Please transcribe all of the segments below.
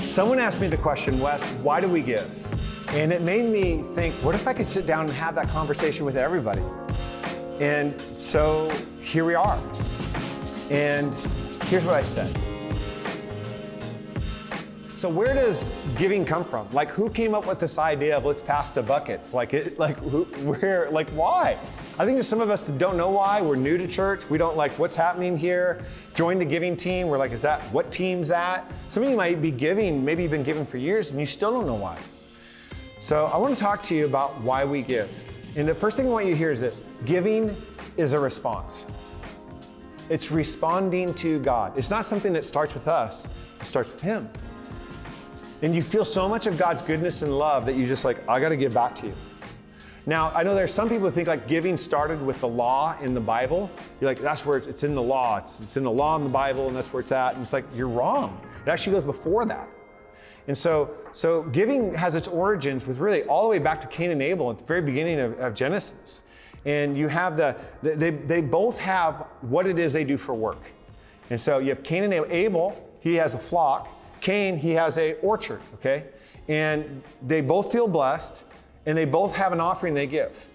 Someone asked me the question, Wes, why do we give? And it made me think, what if I could sit down and have that conversation with everybody? And so here we are. And here's what I said. So where does giving come from? Like, who came up with this idea of let's pass the buckets? Why? I think there's some of us that don't know why. We're new to church. We don't like what's happening here. Join the giving team. We're like, what team's that? Some of you might be giving, maybe you've been giving for years and you still don't know why. So I want to talk to you about why we give. And the first thing I want you to hear is this: giving is a response. It's responding to God. It's not something that starts with us, it starts with Him. And you feel so much of God's goodness and love that you just like, I got to give back to you. Now, I know there's some people who think like giving started with the law in the Bible. You're like, that's where it's in the law. It's in the law in the Bible, and that's where it's at. And it's like, you're wrong. It actually goes before that. And so giving has its origins with really all the way back to Cain and Abel at the very beginning of Genesis. And you have they both have what it is they do for work. And so you have Cain and Abel. Abel, he has a flock. Cain, he has an orchard, okay? And they both feel blessed, and they both have an offering they give.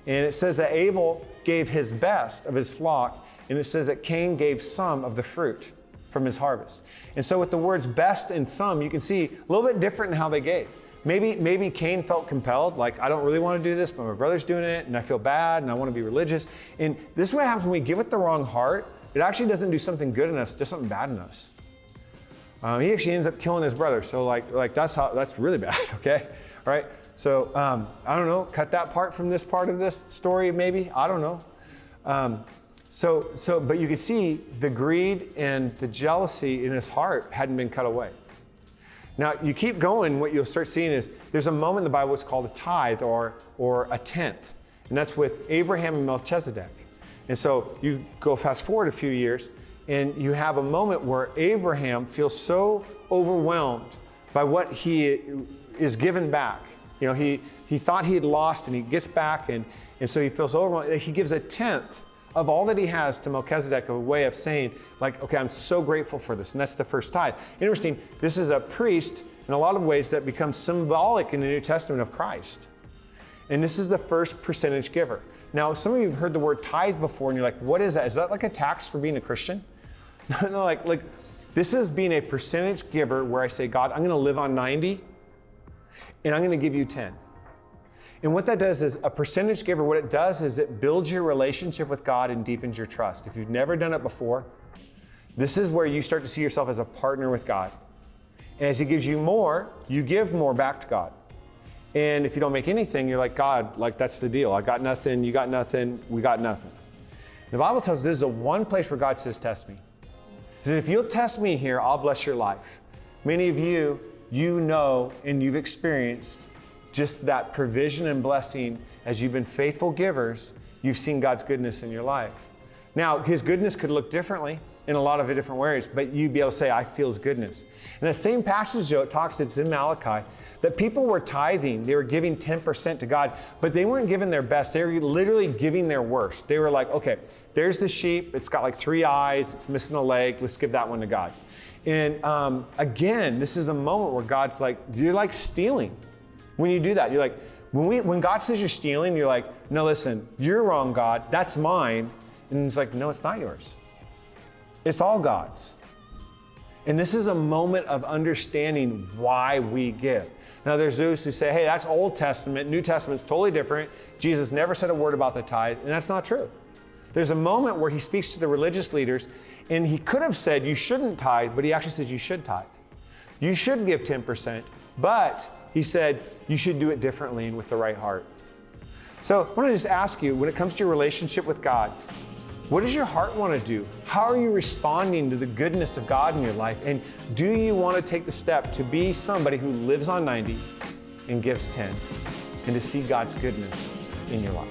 And it says that Abel gave his best of his flock, and it says that Cain gave some of the fruit from his harvest. And so with the words best and some, you can see a little bit different in how they gave. Maybe Cain felt compelled, like, I don't really want to do this, but my brother's doing it, and I feel bad, and I want to be religious. And this is what happens when we give with the wrong heart. It actually doesn't do something good in us, it does something bad in us. He actually ends up killing his brother. So that's really bad, okay? All right, so I don't know, cut that part from this part of this story maybe, I don't know. But you can see the greed and the jealousy in his heart hadn't been cut away. Now, you keep going, what you'll start seeing is there's a moment in the Bible that's called a tithe or a tenth, and that's with Abraham and Melchizedek. And so you go fast forward a few years, and you have a moment where Abraham feels so overwhelmed by what he is given back. You know, he thought he had lost, and he gets back, and so he feels overwhelmed. He gives a tenth of all that he has to Melchizedek, a way of saying, like, okay, I'm so grateful for this. And that's the first tithe. Interesting, this is a priest in a lot of ways that becomes symbolic in the New Testament of Christ. And this is the first percentage giver. Now, some of you have heard the word tithe before, and you're like, what is that? Is that like a tax for being a Christian? No, like this is being a percentage giver where I say, God, I'm going to live on 90, and I'm going to give you 10. And what that does is, a percentage giver, what it does is it builds your relationship with God and deepens your trust. If you've never done it before, this is where you start to see yourself as a partner with God. And as He gives you more, you give more back to God. And if you don't make anything, you're like, God, like that's the deal. I got nothing, you got nothing, we got nothing. The Bible tells us this is the one place where God says, test me. He says, if you'll test me here, I'll bless your life. Many of you know, and you've experienced just that provision and blessing as you've been faithful givers. You've seen God's goodness in your life. Now, His goodness could look differently in a lot of different ways, but you'd be able to say, I feel His goodness. In the same passage, Joe, it talks, it's in Malachi, that people were tithing, they were giving 10% to God, but they weren't giving their best. They were literally giving their worst. They were like, okay, there's the sheep, it's got like 3 eyes, it's missing a leg, let's give that one to God. And again, this is a moment where God's like, you're like stealing. When you do that, you're like, when God says you're stealing, you're like, no, listen, you're wrong, God, that's mine. And He's like, no, it's not yours. It's all God's. And this is a moment of understanding why we give. Now, there's those who say, hey, that's Old Testament, New Testament's totally different. Jesus never said a word about the tithe, and that's not true. There's a moment where He speaks to the religious leaders, and He could have said you shouldn't tithe, but He actually says you should tithe. You should give 10%, but He said you should do it differently and with the right heart. So I want to just ask you, when it comes to your relationship with God, what does your heart want to do? How are you responding to the goodness of God in your life? And do you want to take the step to be somebody who lives on 90 and gives 10 and to see God's goodness in your life?